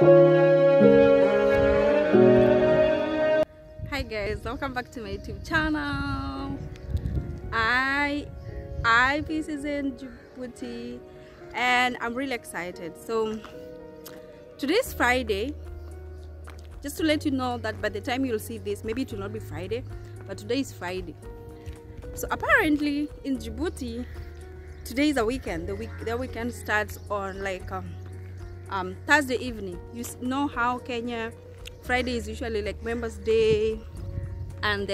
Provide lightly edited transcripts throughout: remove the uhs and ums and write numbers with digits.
Hi guys, welcome back to my YouTube channel. Peace is in Djibouti and I'm really excited. So today's Friday. Just to let you know that by the time you'll see this, maybe it will not be Friday, but today is Friday. So apparently in Djibouti, today is a weekend. The weekend starts on like Thursday evening. You know how Kenya, Friday is usually like Members Day, and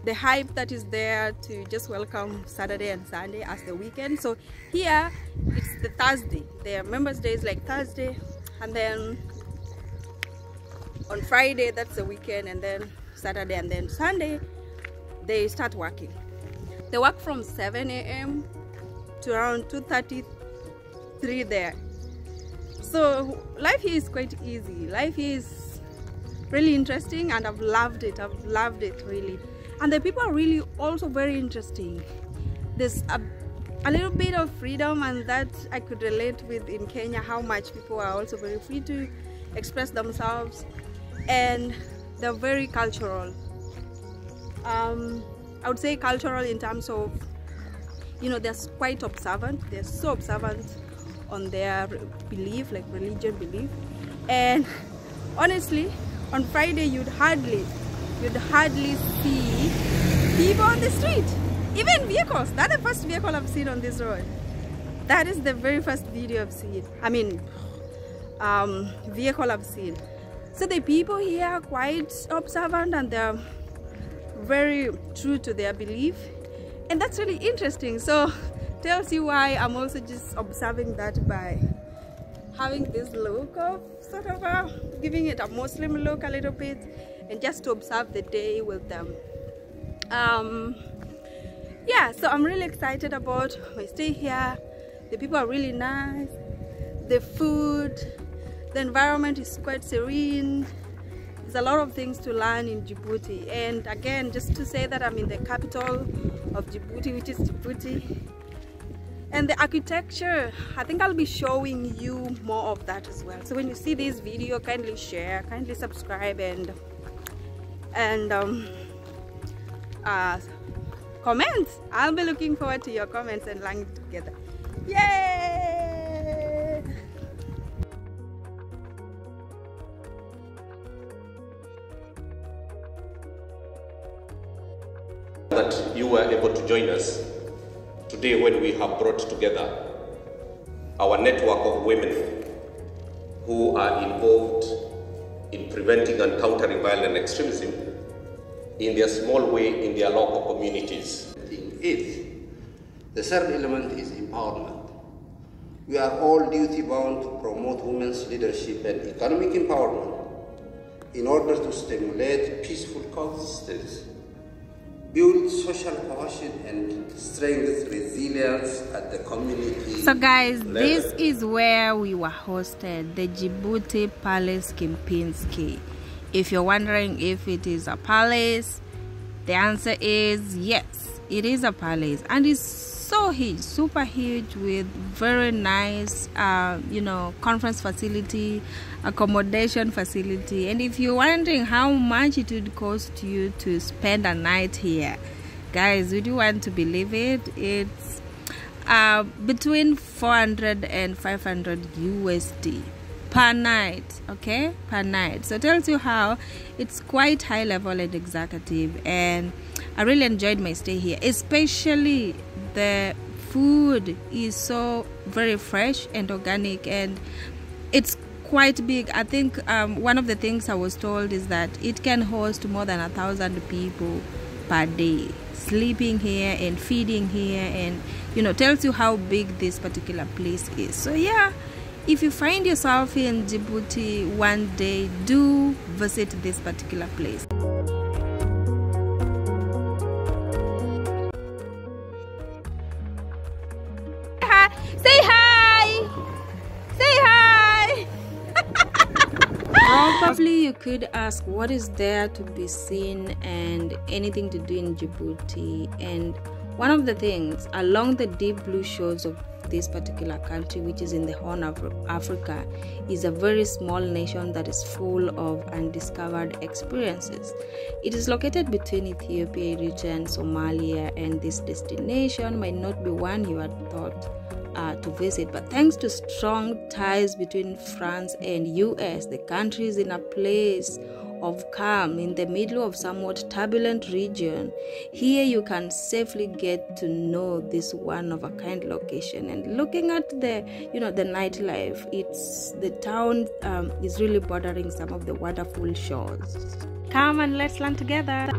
the hype that is there to just welcome Saturday and Sunday as the weekend. So here it's the Thursday. Their Members Day is like Thursday, and then on Friday that's the weekend, and then Saturday and then Sunday they start working. They work from 7 a.m. to around 2:33 there. So life here is quite easy. Life here is really interesting and I've loved it really. And the people are really also very interesting. There's a little bit of freedom, and that I could relate with in Kenya, how much people are also very free to express themselves, and they're very cultural. I would say cultural in terms of, you know, they're quite observant. They're so observant on their belief, like religion belief. And honestly, on Friday you'd hardly see people on the street, even vehicles. That's the first vehicle I've seen on this road. That is the very first video I've seen. I mean, vehicle I've seen. So the people here are quite observant and they're very true to their belief, and that's really interesting. So tells you why I'm also just observing that by having this look of sort of giving it a Muslim look a little bit, and just to observe the day with them. Yeah, so I'm really excited about my stay here. The people are really nice, the food, the environment is quite serene. There's a lot of things to learn in Djibouti. And again, just to say that I'm in the capital of Djibouti, which is Djibouti. And the architecture, I think I'll be showing you more of that as well. So when you see this video, kindly share, kindly subscribe, and comments. I'll be looking forward to your comments and learning together. Yay! That you were able to join us today when we have brought together our network of women who are involved in preventing and countering violent extremism in their small way in their local communities. The third element is empowerment. We are all duty bound to promote women's leadership and economic empowerment in order to stimulate peaceful coexistence, build social cohesion, and strengthen resilience at the community. So guys, this is where we were hosted, the Djibouti Palace Kempinski. If you're wondering if it is a palace, the answer is yes, it is a palace, and it's so huge, super huge, with very nice you know, conference facility, accommodation facility. And if you're wondering how much it would cost you to spend a night here, guys, would you want to believe it? It's between 400 and 500 USD per night, okay, per night. So it tells you how it's quite high level and executive, and I really enjoyed my stay here. Especially the food is so very fresh and organic, and it's quite big. I think one of the things I was told is that it can host more than 1,000 people per day sleeping here and feeding here, and you know, tells you how big this particular place is. So yeah, if you find yourself in Djibouti one day, do visit this particular place. Say hi! Say hi! Probably you could ask, what is there to be seen and anything to do in Djibouti? And one of the things, along the deep blue shores of this particular country, which is in the Horn of Africa, is a very small nation that is full of undiscovered experiences. It is located between Ethiopia, Eritrea, and Somalia, and this destination might not be one you had thought to visit, but thanks to strong ties between France and US, the country is in a place of calm in the middle of somewhat turbulent region. Here you can safely get to know this one-of-a-kind location. And looking at the nightlife, the town is really bordering some of the wonderful shores. Come and let's learn together.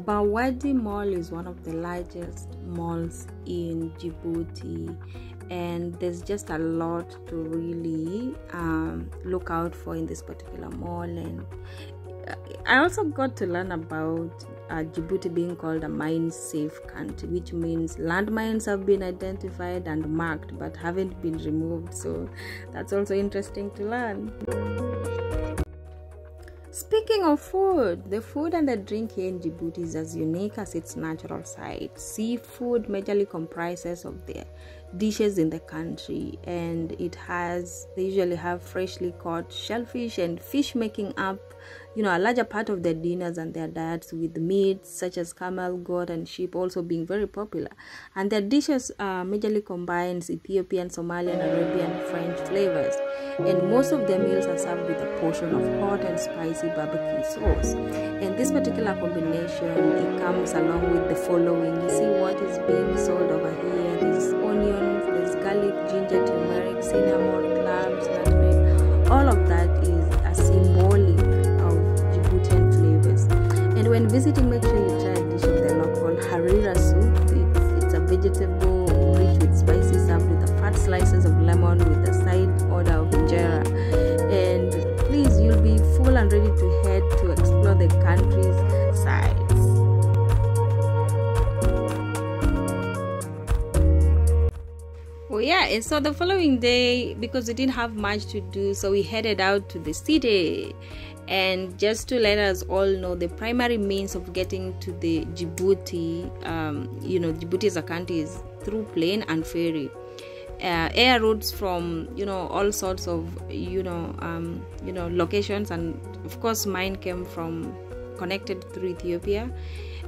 Bawadi Mall is one of the largest malls in Djibouti, and there's just a lot to really look out for in this particular mall. And I also got to learn about Djibouti being called a mine-safe country, which means landmines have been identified and marked but haven't been removed. So that's also interesting to learn. Speaking of food, the food and the drink here in Djibouti is as unique as its natural side. Seafood majorly comprises of the dishes in the country, and they usually have freshly caught shellfish and fish making up a larger part of their dinners and their diets, with meats such as camel, goat, and sheep also being very popular. And their dishes majorly combines Ethiopian, Somalian, Arabian, French flavors, and most of their meals are served with a portion of hot and spicy barbecue sauce. And this particular combination, it comes along with the following. You see what is being sold over here. There's onions, there's garlic, ginger, turmeric, cinnamon, cloves, nutmeg. All of that is a symbolic of Djiboutian flavors. And when visiting, make sure you try a dish of the local harira soup. It's a vegetable rich with spices, served with the fat slices of lemon with a side order of injera. And please, you'll be full and ready to head to explore the country's sides. Oh yeah, and so the following day, because we didn't have much to do, so we headed out to the city. And just to let us all know, the primary means of getting to the Djibouti, Djibouti as a country, is through plane and ferry. Air routes from all sorts of locations, and of course mine came from connected through Ethiopia.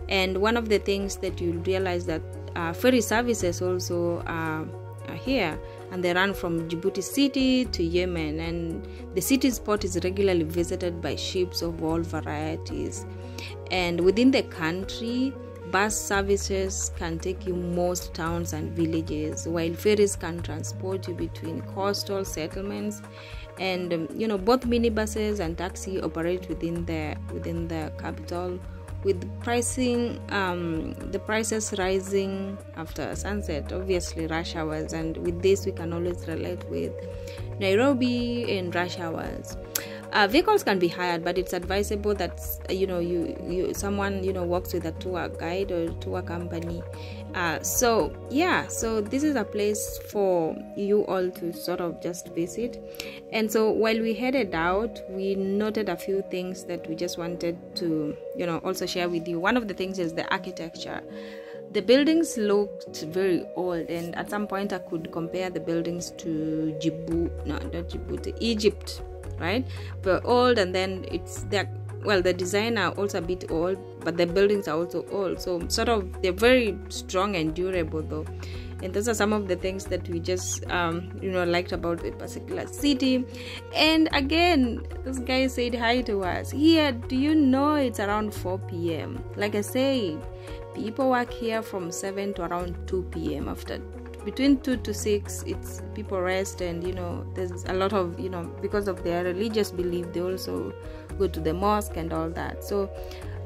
And one of the things that you'll realize that ferry services also are here, and they run from Djibouti city to Yemen, and the city's port is regularly visited by ships of all varieties. And within the country, bus services can take you most towns and villages, while ferries can transport you between coastal settlements. And both minibuses and taxi operate within the capital, with the prices rising after sunset, obviously rush hours. And with this, we can always relate with Nairobi and rush hours. Vehicles can be hired, but it's advisable that someone works with a tour guide or tour company. So this is a place for you all to sort of just visit. And so while we headed out, we noted a few things that we just wanted to also share with you. One of the things is the architecture. The buildings looked very old, and at some point I could compare the buildings to Egypt, right? But old, and then the design are also a bit old, but the buildings are also old. So sort of they're very strong and durable though. And those are some of the things that we just liked about the particular city. And again, this guy said hi to us. Here, do you know it's around 4 p.m. Like I say, people work here from 7 to around 2 p.m. After between 2 to 6, it's people rest, and there's a lot of because of their religious belief, they also go to the mosque and all that. So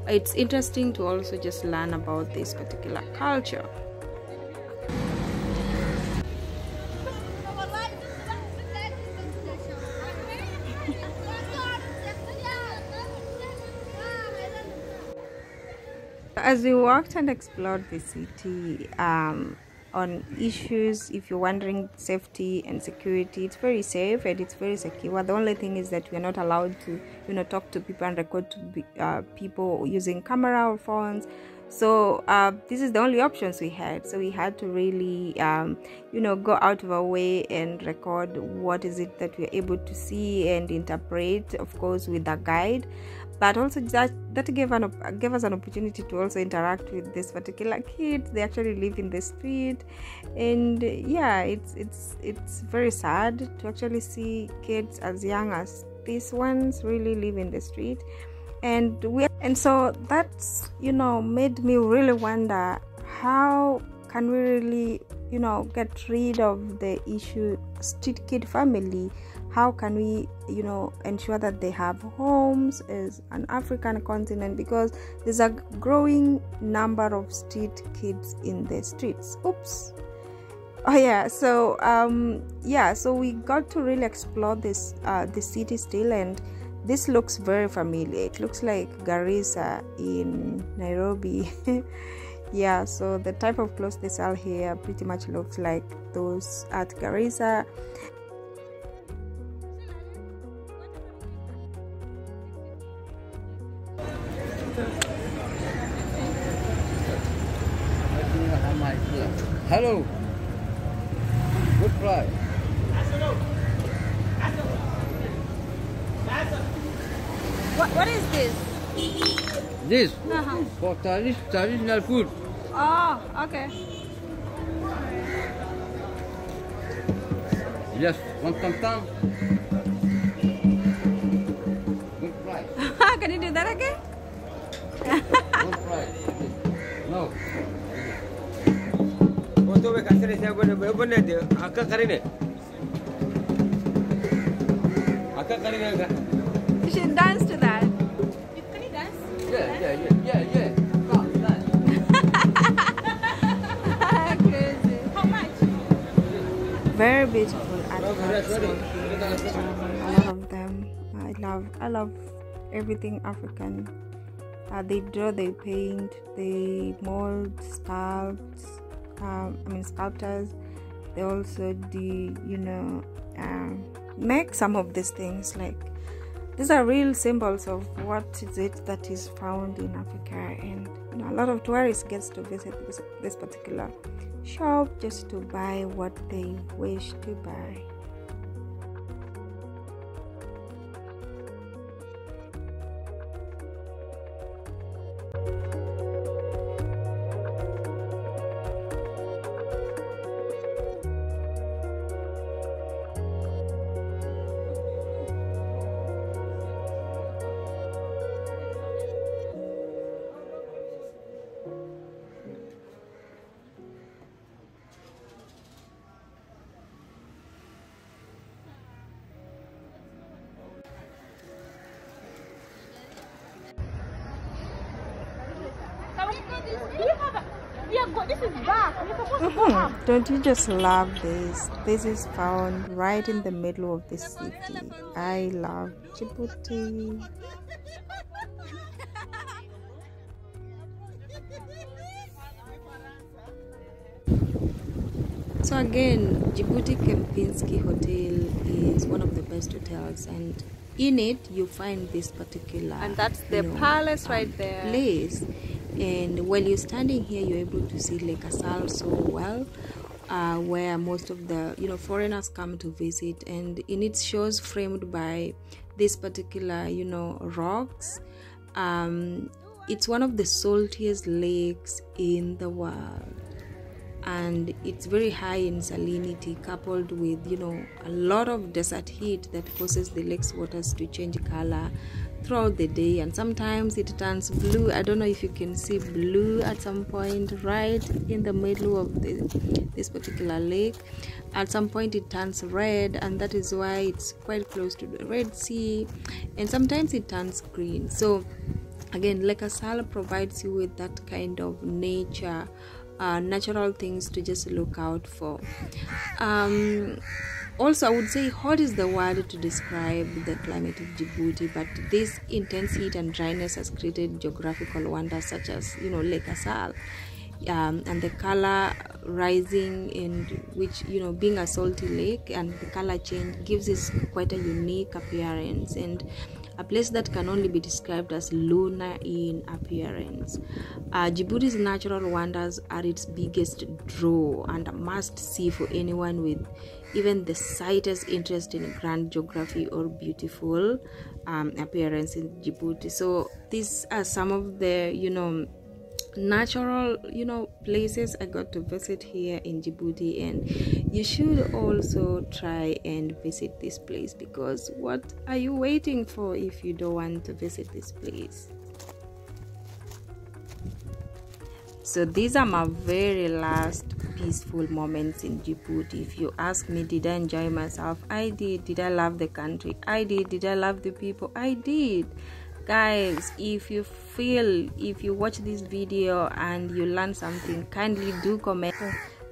it's interesting to also just learn about this particular culture. As we walked and explored the city, on issues, if you're wondering safety and security, it's very safe and it's very secure. The only thing is that we're not allowed to talk to people and record to people using camera or phones. So this is the only options we had, so we had to really go out of our way and record what is it that we're able to see and interpret, of course with a guide, but also that gave us an opportunity to also interact with this particular kids. They actually live in the street, and yeah, it's very sad to actually see kids as young as these ones really live in the street. And so that's made me really wonder, how can we really get rid of the issue street kid family? How can we ensure that they have homes as an African continent, because there's a growing number of street kids in the streets. So we got to really explore this the city still, and this looks very familiar. It looks like Garissa in Nairobi. Yeah, so the type of clothes they sell here pretty much looks like those at Garissa. Hello. Good fry. What is this? This for traditional food. Oh, okay. Just one tam. Good fry. Can you do that again? Good fry. No. You should dance to that. Can you dance? Yeah. Crazy. How much? Very beautiful artifacts here. A lot of them. I love everything African. They draw, they paint, they mold, sculptors. They also do make some of these things. Like, these are real symbols of what is it that is found in Africa, and a lot of tourists gets to visit this particular shop just to buy what they wish to buy. Don't you just love this? This is found right in the middle of the city. I love Djibouti. So again, Djibouti Kempinski Hotel is one of the best hotels, and in it you find this particular, and that's the palace right there, place. And while you're standing here, you're able to see Lake Assal so well, where most of the foreigners come to visit. And in its shores framed by this particular rocks, it's one of the saltiest lakes in the world, and it's very high in salinity, coupled with a lot of desert heat that causes the lake's waters to change color throughout the day, and sometimes it turns blue. I don't know if you can see blue at some point right in the middle of this particular lake. At some point it turns red, and that is why it's quite close to the Red Sea, and sometimes it turns green. So again, Lake Assal provides you with that kind of natural things to just look out for. Also, I would say hot is the word to describe the climate of Djibouti, but this intense heat and dryness has created geographical wonders such as Lake Assal, and the color rising, in which being a salty lake, and the color change gives it quite a unique appearance. And a place that can only be described as lunar in appearance. Djibouti's natural wonders are its biggest draw and a must-see for anyone with even the slightest interest in grand geography or beautiful appearance in Djibouti. So these are some of the natural places I got to visit here in Djibouti, and you should also try and visit this place, because what are you waiting for if you don't want to visit this place? So these are my very last peaceful moments in Djibouti. If you ask me, did I enjoy myself? I did. Did I love the country? I did. Did I love the people? I did. Guys, if you watch this video and you learn something, kindly do comment,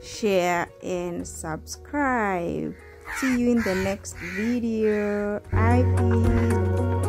share and subscribe. See you in the next video. Bye.